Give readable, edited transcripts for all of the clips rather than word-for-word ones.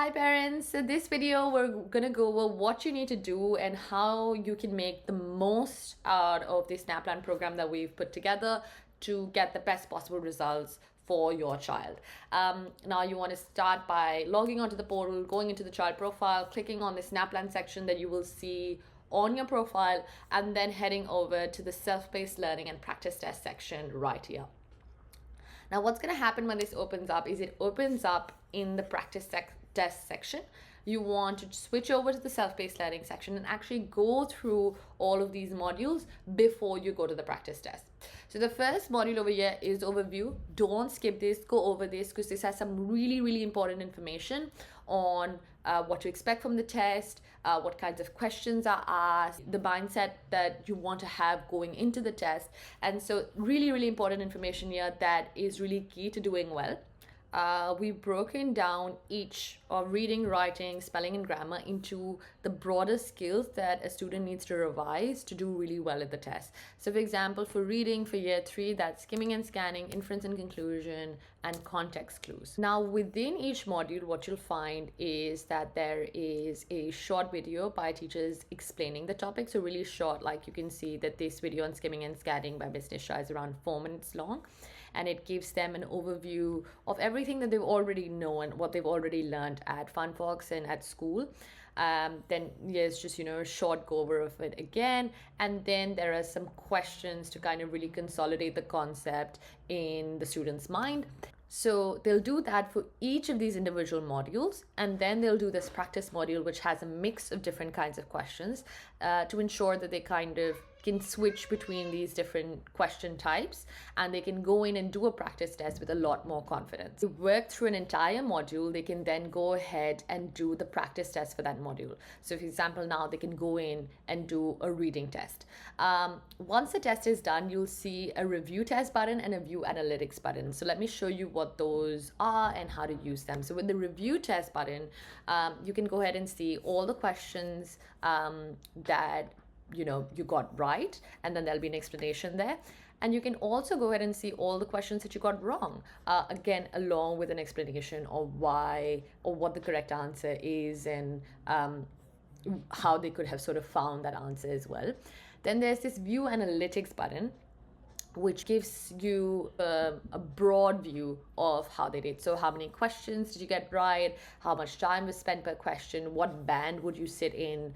Hi parents, so this video we're gonna go over what you need to do and how you can make the most out of this NAPLAN program that we've put together to get the best possible results for your child. Now you want to start by logging onto the portal, going into the child profile, clicking on this NAPLAN section that you will see on your profile, and then heading over to the self-paced learning and practice test section right here. Now what's going to happen when this opens up is it opens up in the practice test section. You want to switch over to the self-paced learning section and actually go through all of these modules before you go to the practice test. So the first module over here is overview. Don't skip this, go over this, because this has some really important information on what to expect from the test, what kinds of questions are asked, the mindset that you want to have going into the test. And so really important information here that is really key to doing well. We've broken down each of reading, writing, spelling, and grammar into the broader skills that a student needs to revise to do really well at the test. So for example, for reading for year 3, that's skimming and scanning, inference and conclusion, and context clues. Now within each module, what you'll find is that there is a short video by teachers explaining the topic. So really short, like you can see that this video on skimming and scanning by Ms. Nisha is around 4 minutes long. And it gives them an overview of everything that they've already known, what they've already learned at FunFox and at school. Then there's just, a short go over of it again. And then there are some questions to kind of really consolidate the concept in the student's mind. So they'll do that for each of these individual modules, and then they'll do this practice module, which has a mix of different kinds of questions to ensure that they kind of can switch between these different question types, and they can go in and do a practice test with a lot more confidence. To work through an entire module, they can then go ahead and do the practice test for that module. So for example, now they can go in and do a reading test. Once the test is done, you'll see a review test button and a view analytics button. So let me show you what those are and how to use them. So with the review test button, you can go ahead and see all the questions that you got right, and then there'll be an explanation there. And you can also go ahead and see all the questions that you got wrong, again along with an explanation of why or what the correct answer is, and how they could have sort of found that answer as well. Then there's this view analytics button, which gives you a broad view of how they did. So how many questions did you get right? How much time was spent per question? What band would you sit in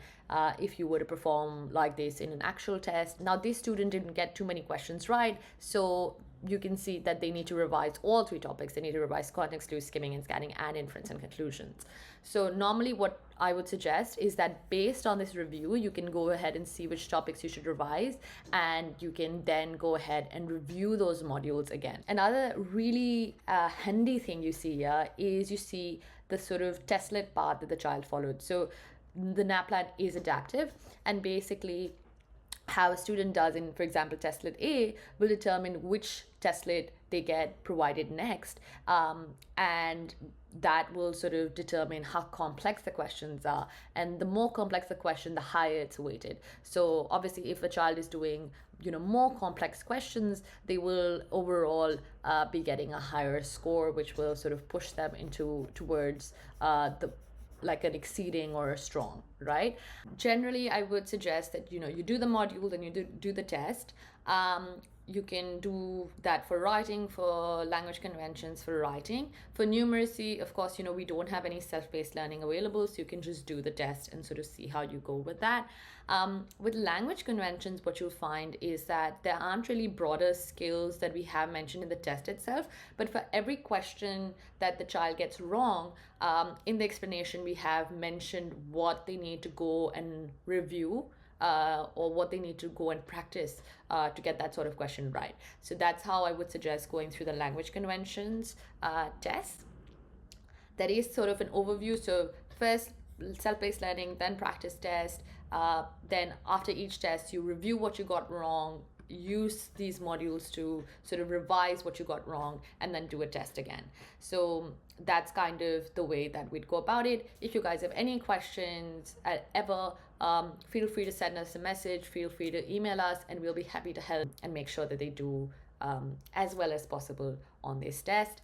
if you were to perform like this in an actual test? Now, this student didn't get too many questions right, so you can see that they need to revise all 3 topics. They need to revise context clues, skimming and scanning, and inference and conclusions. So normally what I would suggest is that based on this review, you can go ahead and see which topics you should revise, and you can then go ahead and review those modules again. Another really handy thing you see here is you see the sort of testlet path that the child followed. So the NAPLAN is adaptive, and basically how a student does in, for example, testlet A will determine which testlet they get provided next, and that will sort of determine how complex the questions are. And the more complex the question, the higher it's weighted. So obviously if a child is doing more complex questions, they will overall be getting a higher score, which will sort of push them towards like an exceeding or a strong, right? Generally, I would suggest that, you do the module, then you do the test. You can do that for writing, for language conventions, for writing. For numeracy, of course, we don't have any self-paced learning available, so you can just do the test and sort of see how you go with that. With language conventions, what you'll find is that there aren't really broader skills that we have mentioned in the test itself, but for every question that the child gets wrong, in the explanation, we have mentioned what they need to go and review, or what they need to go and practice to get that sort of question right. So that's how I would suggest going through the language conventions test. That is sort of an overview. So first self-paced learning, then practice test, then after each test you review what you got wrong, use these modules to sort of revise what you got wrong, and then do a test again. So that's kind of the way that we'd go about it. If you guys have any questions ever, feel free to send us a message, feel free to email us, and we'll be happy to help and make sure that they do as well as possible on this test.